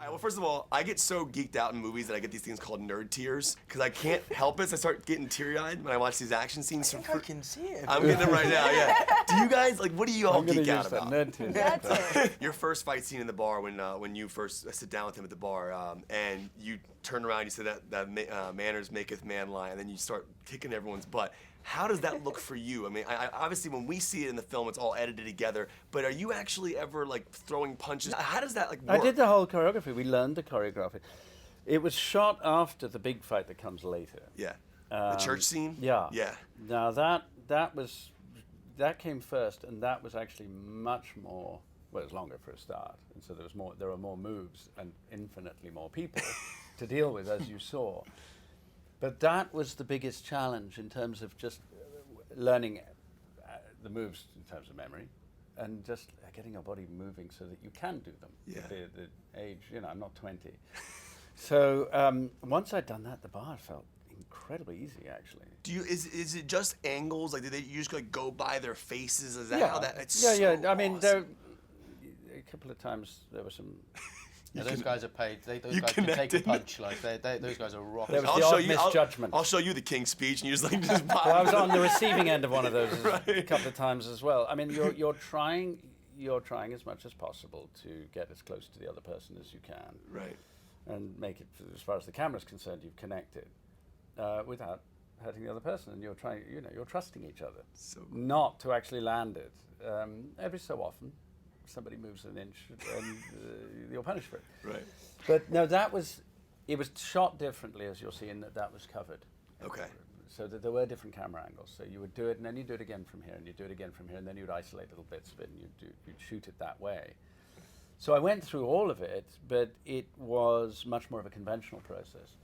All right, well, first of all, I get so geeked out in movies that I get these things called nerd tears because I can't help it. So I start getting teary-eyed when I watch these action scenes. I can see it. I'm getting them right now, yeah. Do you guys, like, what do you all geek out about? Nerd tears. Your first fight scene in the bar when you first sit down with him at the bar and you turn around, you say that manners maketh man lie, and then you start kicking everyone's butt. How does that look for you? I mean, obviously when we see it in the film, it's all edited together, but are you actually ever like throwing punches? How does that like work? I did the whole choreography. We learned the choreography. It was shot after the big fight that comes later. Yeah. The church scene? Yeah. Yeah. Now that came first, and that was actually much more. Well, it was longer for a start, and so there were more moves and infinitely more people to deal with, as you saw. But that was the biggest challenge in terms of just learning the moves in terms of memory, and just getting your body moving so that you can do them. Yeah. The age, I'm not 20. So once I'd done that, the bar felt incredibly easy, actually. Is it just angles? Like, did you just like go by their faces? Is that Yeah. how that? It's yeah. So I mean, awesome. a couple of times there were some. Yeah, those guys are paid. Those guys can take a punch. Like those guys are rock. There was the odd misjudgment. I'll show you the King's Speech, and you just well, I was on the receiving end of one of those Right. a couple of times as well. I mean, you're trying as much as possible to get as close to the other person as you can, Right. and make it, as far as the camera's concerned, you've connected without hurting the other person, and you're trying. You're trusting each other, So cool. not to actually land it. Every so often, somebody moves an inch, and you're punished for it. Right. But no, it was shot differently, as you'll see, in that was covered. Okay. So that there were different camera angles. So you would do it, and then you do it again from here, and you do it again from here, and then you'd isolate little bits of it, and you'd shoot it that way. So I went through all of it, but it was much more of a conventional process.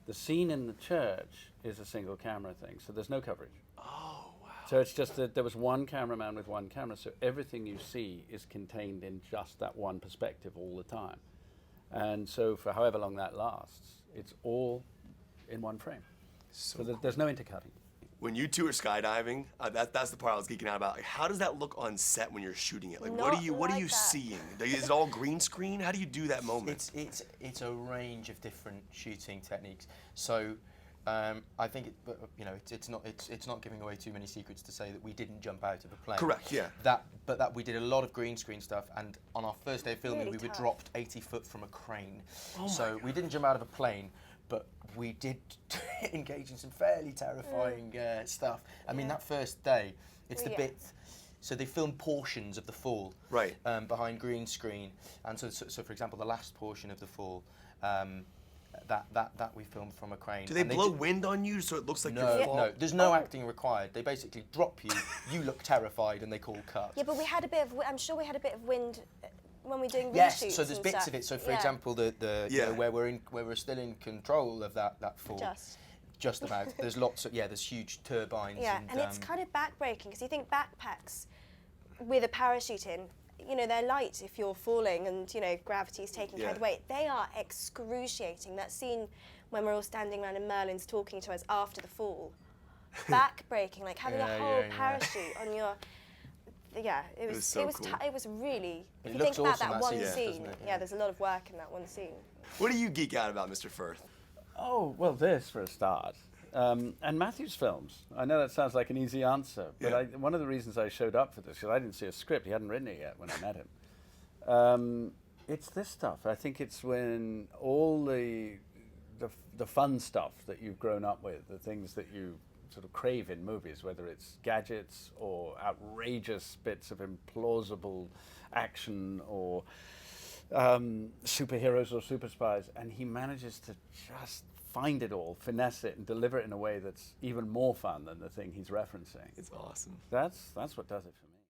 The scene in the church is a single camera thing, so there's no coverage. Oh wow. So it's just that there was one cameraman with one camera, so everything you see is contained in just that one perspective all the time. And so for however long that lasts, it's all in one frame. So there's no intercutting. When you two are skydiving, that's the part I was geeking out about. Like, how does that look on set when you're shooting it? Like, what are you seeing? Is it all green screen? How do you do that moment? It's a range of different shooting techniques. So I think it's not giving away too many secrets to say that we didn't jump out of a plane. Correct. Yeah. But we did a lot of green screen stuff, and on our first day of filming, Really we were tough. dropped 80 foot from a crane. Oh my So we didn't jump out of a plane, but we did engage in some fairly terrifying stuff. I mean, that first day, it's the bit. So they filmed portions of the fall, Right. behind green screen, and so for example, the last portion of the fall, that we filmed from a crane. Do they blow wind on you so it looks like you're No, falling? no. There's no acting required. They basically drop you. You look terrified, and they call cut. Yeah, but we had a bit of. I'm sure we had a bit of wind when we're doing Yes, reshoots so there's and bits stuff. of it. So for Yeah. example, where we're still in control of that fall. Just about. There's lots of there's huge turbines. Yeah, and it's kind of backbreaking because you think backpacks with a parachute in, they're light if you're falling and gravity's taking care of the weight. They are excruciating. That scene when we're all standing around and Merlin's talking to us after the fall, backbreaking, like having a whole parachute on your. Yeah, it was so cool. it was really. If It you looks think about awesome, that that one scene, scene, doesn't it? yeah, there's a lot of work in that one scene. What do you geek out about, Mr. Firth? Oh, well, this for a start. And Matthew's films. I know that sounds like an easy answer, but one of the reasons I showed up for this, because I didn't see a script, he hadn't written it yet when I met him. It's this stuff. I think it's when all the fun stuff that you've grown up with, the things that you sort of crave in movies, whether it's gadgets or outrageous bits of implausible action or superheroes or super spies, and he manages to just find it all, finesse it, and deliver it in a way that's even more fun than the thing he's referencing. It's awesome. That's what does it for me.